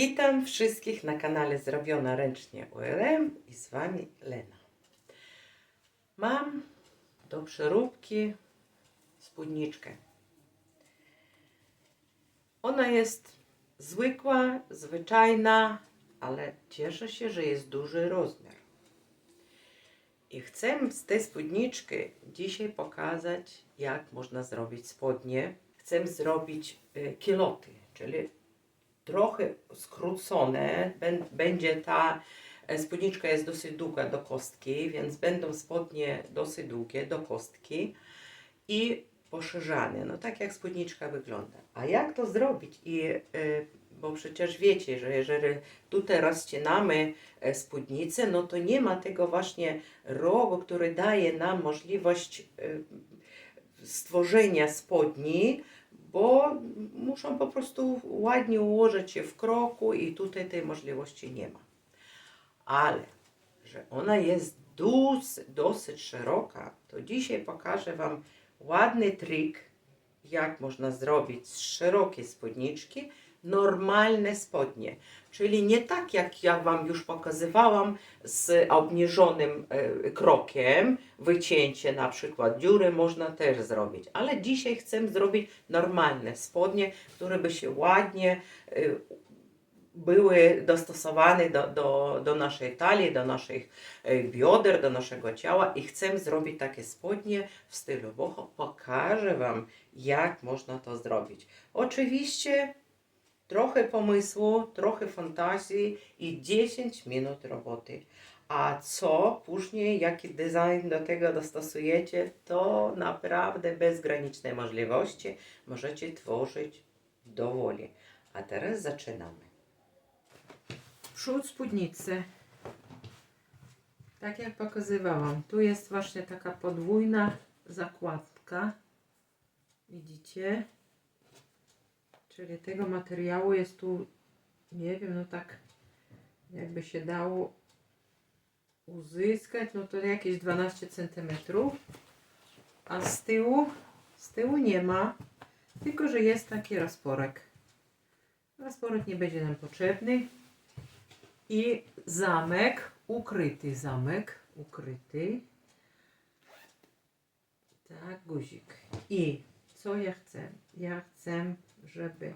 Witam wszystkich na kanale Zrobiona Ręcznie ULM i z Wami Lena. Mam do przeróbki spódniczkę. Ona jest zwykła, zwyczajna, ale cieszę się, że jest duży rozmiar. I chcę z tej spódniczki dzisiaj pokazać, jak można zrobić spodnie. Chcę zrobić kiloty, czyli trochę skrócone. Będzie ta spódniczka jest dosyć długa do kostki, więc będą spodnie dosyć długie do kostki i poszerzane. No tak jak spódniczka wygląda. A jak to zrobić? Bo przecież wiecie, że jeżeli tutaj rozcinamy spódnicę, no to nie ma tego właśnie rogu, który daje nam możliwość stworzenia spodni, bo muszą po prostu ładnie ułożyć się w kroku i tutaj tej możliwości nie ma. Ale, że ona jest dosyć szeroka, to dzisiaj pokażę Wam ładny trik, jak można zrobić z szerokiej spódniczki normalne spodnie. Czyli nie tak jak ja Wam już pokazywałam z obniżonym krokiem, wycięcie na przykład dziury można też zrobić. Ale dzisiaj chcę zrobić normalne spodnie, które by się ładnie były dostosowane do naszej talii, do naszych bioder, do naszego ciała i chcę zrobić takie spodnie w stylu boho. Pokażę Wam, jak można to zrobić. Oczywiście trochę pomysłu, trochę fantazji i 10 minut roboty. A co później, jaki design do tego dostosujecie, to naprawdę bezgraniczne możliwości możecie tworzyć do woli. A teraz zaczynamy. Przód spódnicy. Tak jak pokazywałam, tu jest właśnie taka podwójna zakładka. Widzicie? Czyli tego materiału jest tu, nie wiem, no tak jakby się dało uzyskać, no to jakieś 12 cm. A z tyłu nie ma, tylko że jest taki rozporek. Rozporek nie będzie nam potrzebny. I zamek, ukryty zamek, ukryty. Tak, guzik. I co ja chcę? Ja chcę, żeby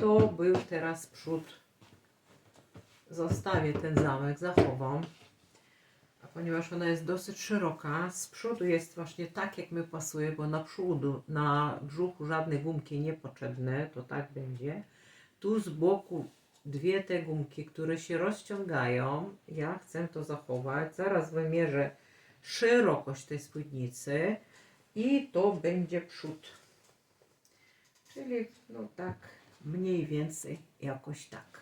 to był teraz przód. Zostawię ten zamek, zachowam. A ponieważ ona jest dosyć szeroka, z przodu jest właśnie tak, jak mi pasuje, bo na brzuchu żadne gumki niepotrzebne, to tak będzie. Tu z boku dwie te gumki, które się rozciągają. Ja chcę to zachować. Zaraz wymierzę szerokość tej spódnicy i to będzie przód. Czyli no tak mniej więcej jakoś tak.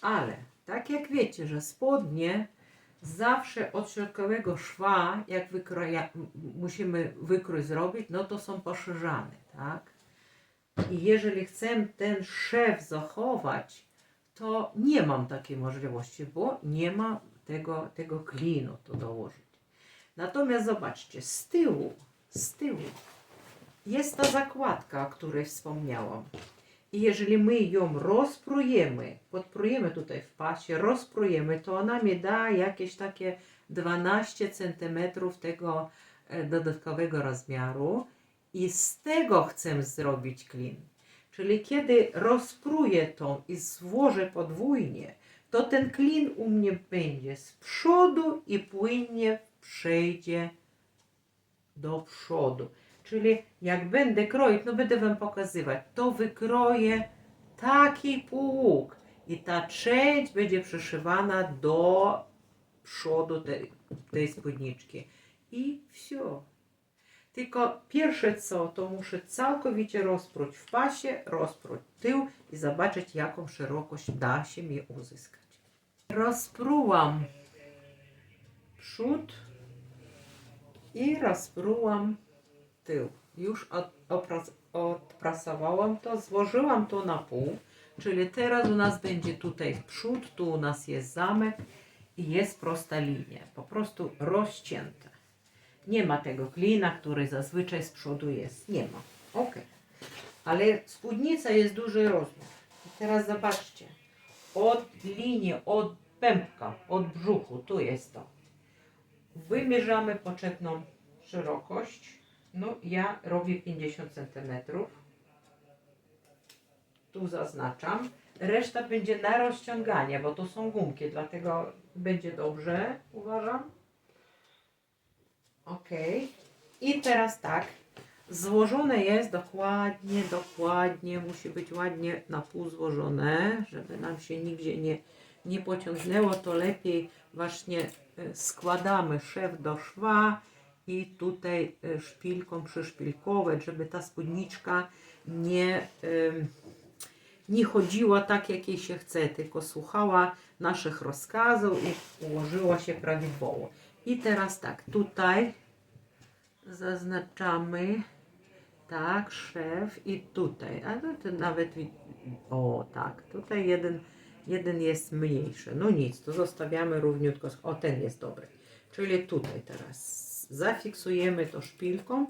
Ale tak jak wiecie, że spodnie zawsze od środkowego szwa, jak musimy wykrój zrobić, no to są poszerzane, tak? I jeżeli chcę ten szef zachować, to nie mam takiej możliwości, bo nie ma tego klinu tu dołożyć. Natomiast zobaczcie, z tyłu jest ta zakładka, o której wspomniałam. I jeżeli my ją rozprujemy, podprujemy tutaj w pasie, rozprujemy, to ona mi da jakieś takie 12 cm tego dodatkowego rozmiaru. I z tego chcę zrobić klin. Czyli kiedy rozpruję to i złożę podwójnie, to ten klin u mnie będzie z przodu i płynnie przejdzie do przodu. Czyli jak będę kroić, no będę Wam pokazywać, to wykroję taki półłuk i ta część będzie przyszywana do przodu tej spódniczki. I все. Tylko pierwsze co, to muszę całkowicie rozpróć w pasie, rozpróć tył i zobaczyć, jaką szerokość da się mi uzyskać. Rozprułam przód i rozprułam tył. Już odprasowałam to, złożyłam to na pół, czyli teraz u nas będzie tutaj przód, tu u nas jest zamek i jest prosta linia, po prostu rozcięta. Nie ma tego klina, który zazwyczaj z przodu jest. Nie ma. Ok. Ale spódnica jest duży rozmiar. I teraz zobaczcie. od linii, od pępka, od brzuchu, tu jest to. Wymierzamy potrzebną szerokość. No ja robię 50 cm. Tu zaznaczam. Reszta będzie na rozciąganie, bo to są gumki, dlatego będzie dobrze, uważam. Ok. I teraz tak. Złożone jest dokładnie, musi być ładnie na pół złożone, żeby nam się nigdzie nie pociągnęło, to lepiej właśnie składamy szef do szwa i tutaj szpilką przyszpilkować, żeby ta spódniczka nie chodziła tak, jak jej się chce, tylko słuchała naszych rozkazów i ułożyła się prawidłowo. I teraz tak, tutaj zaznaczamy, tak, szef i tutaj, a to nawet, o tak, tutaj jeden jest mniejszy, no nic, to zostawiamy równiutko, o ten jest dobry, czyli tutaj teraz zafiksujemy to szpilką,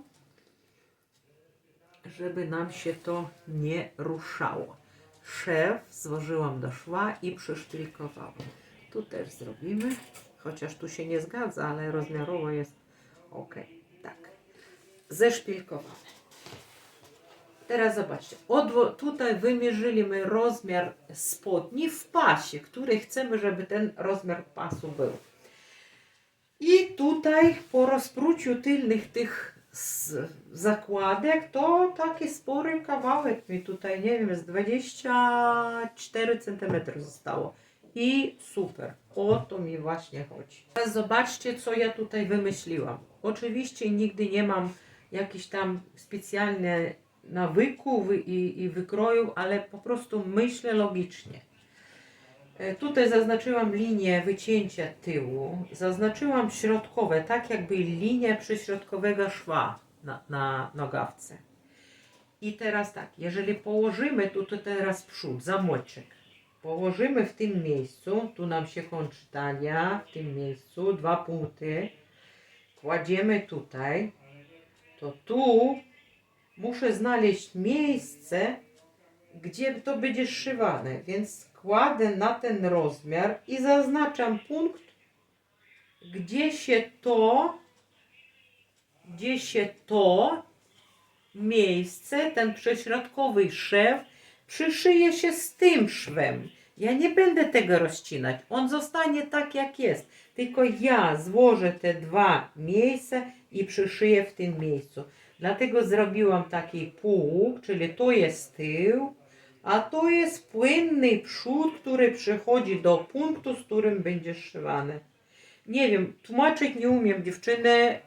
żeby nam się to nie ruszało. Szef złożyłam do szwa i przyszpilkowałam. Tu też zrobimy, chociaż tu się nie zgadza, ale rozmiarowo jest ok. Tak, zeszpilkowane. Teraz zobaczcie, tutaj wymierzyliśmy rozmiar spodni w pasie, który chcemy, żeby ten rozmiar pasu był. I tutaj po rozpruciu tylnych tych zakładek, to taki spory kawałek mi tutaj, nie wiem, z 24 cm zostało. I super, o to mi właśnie chodzi. Teraz zobaczcie, co ja tutaj wymyśliłam. Oczywiście nigdy nie mam jakichś tam specjalnych nawyków i wykrojów, ale po prostu myślę logicznie. Tutaj zaznaczyłam linię wycięcia tyłu, zaznaczyłam środkowe, tak jakby linię przyśrodkowego szwa na nogawce. I teraz tak, jeżeli położymy tu teraz przód, zamочек, położymy w tym miejscu, tu nam się kończy talia, w tym miejscu, 2 punkty, kładziemy tutaj, to tu muszę znaleźć miejsce, gdzie to będzie szywane, więc kładę na ten rozmiar i zaznaczam punkt, gdzie się to miejsce, ten prześrodkowy szef przyszyje się z tym szwem. Ja nie będę tego rozcinać, on zostanie tak jak jest, tylko ja złożę te 2 miejsca i przyszyję w tym miejscu. Dlatego zrobiłam taki pół, czyli to jest tył, a to jest płynny przód, który przychodzi do punktu, z którym będzie szywany. Nie wiem, tłumaczyć nie umiem, dziewczyny,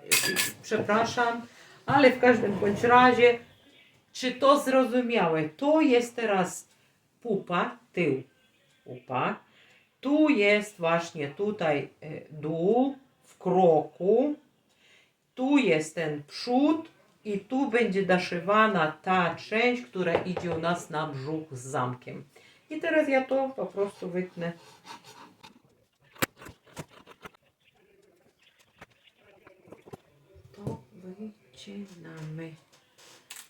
przepraszam, ale w każdym bądź razie, czy to zrozumiałe? To jest teraz pupa, tył, pupa. Tu jest właśnie tutaj dół w kroku. Tu jest ten przód i tu będzie doszywana ta część, która idzie u nas na brzuch z zamkiem. I teraz ja to po prostu wytnę. To wycinamy.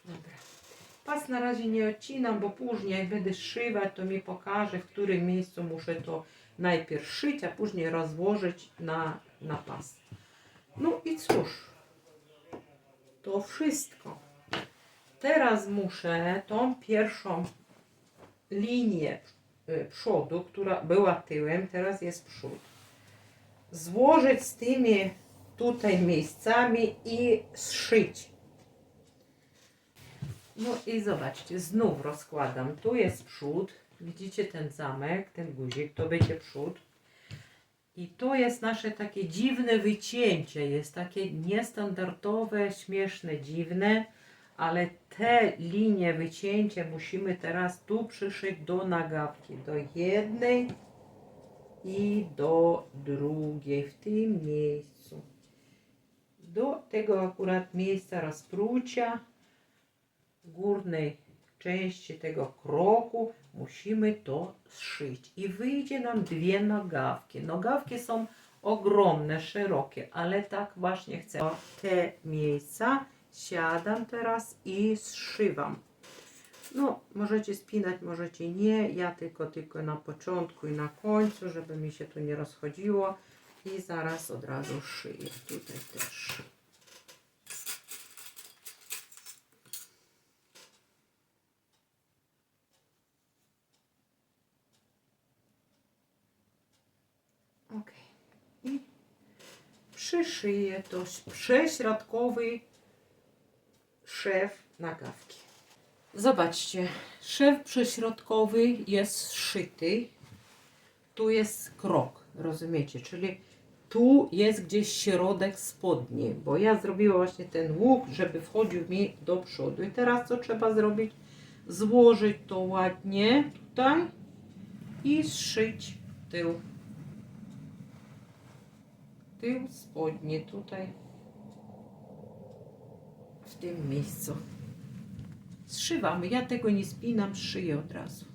Dobra. Pas na razie nie odcinam, bo później jak będę szywać, to mi pokaże, w którym miejscu muszę to najpierw szyć, a później rozłożyć na pas. No i cóż, to wszystko. Teraz muszę tą pierwszą linię przodu, która była tyłem, teraz jest przód, złożyć z tymi tutaj miejscami i zszyć. No i zobaczcie, znów rozkładam. Tu jest przód, widzicie ten zamek, ten guzik, to będzie przód. I to jest nasze takie dziwne wycięcie, jest takie niestandardowe, śmieszne, dziwne, ale te linie wycięcia musimy teraz tu przyszyć do nagawki, do jednej i do drugiej, w tym miejscu. Do tego akurat miejsca rozprucia górnej części tego kroku musimy to zszyć i wyjdzie nam 2 nogawki. Nogawki są ogromne, szerokie, ale tak właśnie chcę. Te miejsca siadam teraz i zszywam. No, możecie spinać, możecie nie. Ja tylko na początku i na końcu, żeby mi się tu nie rozchodziło. I zaraz od razu szyję. Tutaj też. Ok. I przyszyję to prześrodkowy szef nagawki. Zobaczcie, szef prześrodkowy jest zszyty. Tu jest krok, rozumiecie? Czyli tu jest gdzieś środek spodni, bo ja zrobiłam właśnie ten łuk, żeby wchodził mi do przodu. I teraz co trzeba zrobić? Złożyć to ładnie tutaj i zszyć tył. Tył spodni tutaj, w tym miejscu. Zszywamy. Ja tego nie spinam, szyję od razu.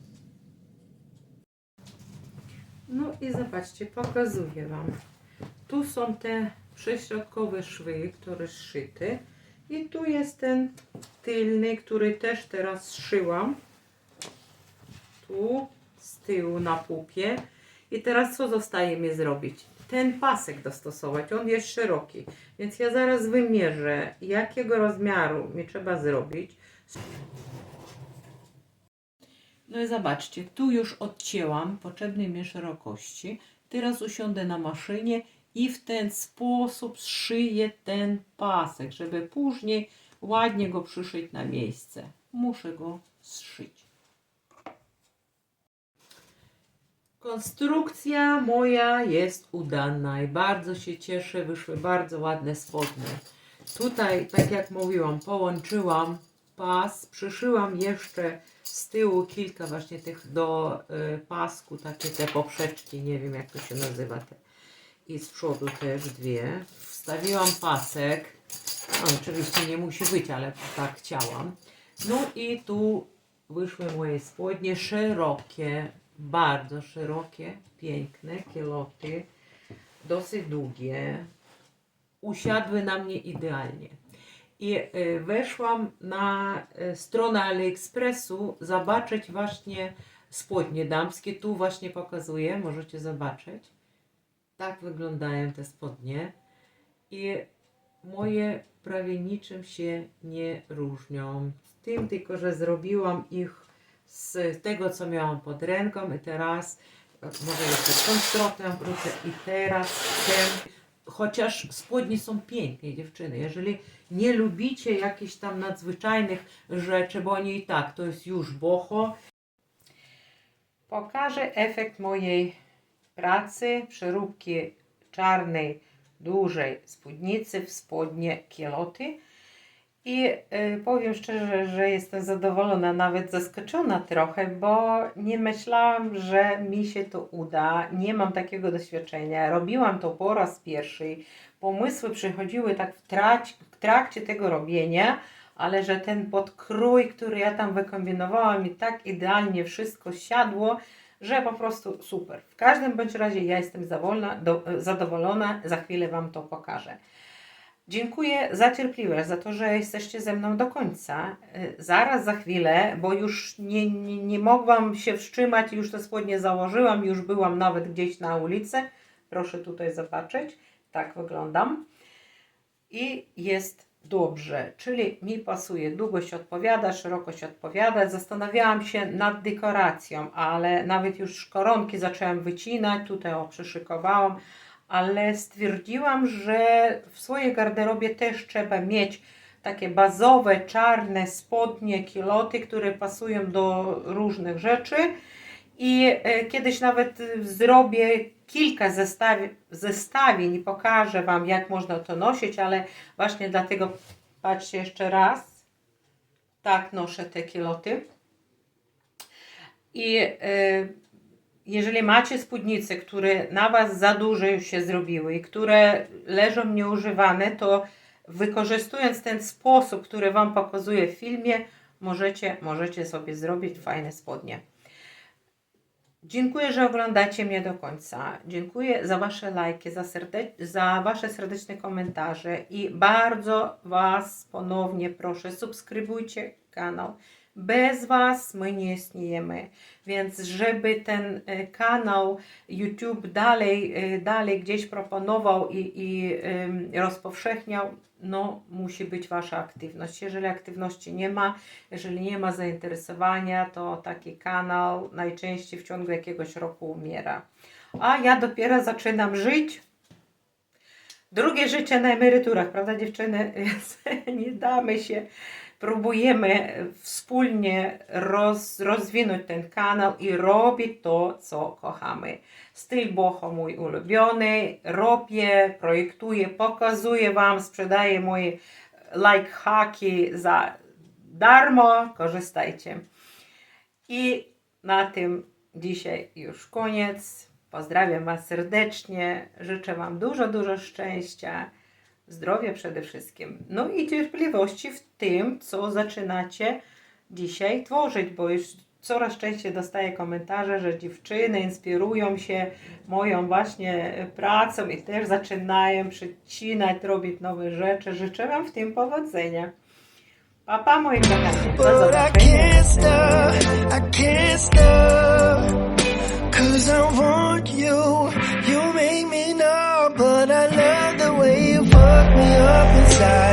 No i zobaczcie, pokazuję Wam. Tu są te prześrodkowe szwy, które zszyte. I tu jest ten tylny, który też teraz zszyłam. Tu z tyłu na pupie. I teraz co zostaje mi zrobić? Ten pasek dostosować. On jest szeroki. Więc ja zaraz wymierzę, jakiego rozmiaru mi trzeba zrobić. No i zobaczcie, tu już odcięłam potrzebnej mi szerokości. Teraz usiądę na maszynie i w ten sposób zszyję ten pasek, żeby później ładnie go przyszyć na miejsce. Muszę go zszyć. Konstrukcja moja jest udana i bardzo się cieszę, wyszły bardzo ładne spodnie. Tutaj, tak jak mówiłam, połączyłam pas, przyszyłam jeszcze z tyłu kilka właśnie tych do pasku, takie te poprzeczki, nie wiem jak to się nazywa. I z przodu też dwie. Wstawiłam pasek, no, oczywiście nie musi być, ale tak chciałam. No i tu wyszły moje spodnie szerokie, bardzo szerokie, piękne, kieloty, dosyć długie. Usiadły na mnie idealnie. I weszłam na stronę AliExpressu zobaczyć właśnie spodnie damskie. Tu właśnie pokazuję, możecie zobaczyć. Tak wyglądają te spodnie. I moje prawie niczym się nie różnią. Z tym tylko, że zrobiłam ich z tego, co miałam pod ręką. I teraz może jeszcze tą stronę wrócę. I teraz ten. Chociaż spodnie są piękne, dziewczyny. Jeżeli nie lubicie jakichś tam nadzwyczajnych rzeczy, bo oni i tak, to jest już boho. Pokażę efekt mojej pracy, przeróbki czarnej, dużej spódnicy w spodnie kieloty. I powiem szczerze, że jestem zadowolona, nawet zaskoczona trochę, bo nie myślałam, że mi się to uda. Nie mam takiego doświadczenia. Robiłam to po raz pierwszy. Pomysły przychodziły tak w trakcie tego robienia, ale że ten podkrój, który ja tam wykombinowałam, mi tak idealnie wszystko siadło, że po prostu super. W każdym bądź razie ja jestem zadowolona. Za chwilę Wam to pokażę. Dziękuję za cierpliwość, za to, że jesteście ze mną do końca. Zaraz za chwilę, bo już nie mogłam się wstrzymać, już te spodnie założyłam, już byłam nawet gdzieś na ulicy. Proszę tutaj zobaczyć, tak wyglądam. I jest dobrze, czyli mi pasuje, długość odpowiada, szerokość odpowiada. Zastanawiałam się nad dekoracją, ale nawet już koronki zaczęłam wycinać, tutaj przyszykowałam. Ale stwierdziłam, że w swojej garderobie też trzeba mieć takie bazowe, czarne spodnie, kiloty, które pasują do różnych rzeczy. I kiedyś nawet zrobię kilka zestawień i pokażę Wam, jak można to nosić, ale właśnie dlatego patrzcie jeszcze raz. Tak noszę te kiloty. I jeżeli macie spódnice, które na Was za duże już się zrobiły i które leżą nieużywane, to wykorzystując ten sposób, który Wam pokazuję w filmie, możecie sobie zrobić fajne spodnie. Dziękuję, że oglądacie mnie do końca. Dziękuję za Wasze lajki, za Wasze serdeczne komentarze i bardzo Was ponownie proszę, subskrybujcie kanał, Bez Was my nie istniejemy. Więc żeby ten kanał YouTube dalej gdzieś proponował i rozpowszechniał, no musi być Wasza aktywność. Jeżeli aktywności nie ma, jeżeli nie ma zainteresowania, to taki kanał najczęściej w ciągu jakiegoś roku umiera. A ja dopiero zaczynam żyć. Drugie życie na emeryturach, prawda dziewczyny? Nie damy się. Próbujemy wspólnie rozwinąć ten kanał i robić to, co kochamy. Styl boho mój ulubiony, robię, projektuję, pokazuję Wam, sprzedaję moje lifehacki za darmo, korzystajcie. I na tym dzisiaj już koniec. Pozdrawiam Was serdecznie, życzę Wam dużo szczęścia, zdrowia przede wszystkim, no i cierpliwości w tym, co zaczynacie dzisiaj tworzyć, bo już coraz częściej dostaję komentarze, że dziewczyny inspirują się moją właśnie pracą i też zaczynają przecinać, robić nowe rzeczy. Życzę Wam w tym powodzenia. Pa, moi kochani. Do zobaczenia. Cause I want you, you make me know, but I love the way you fuck me up inside.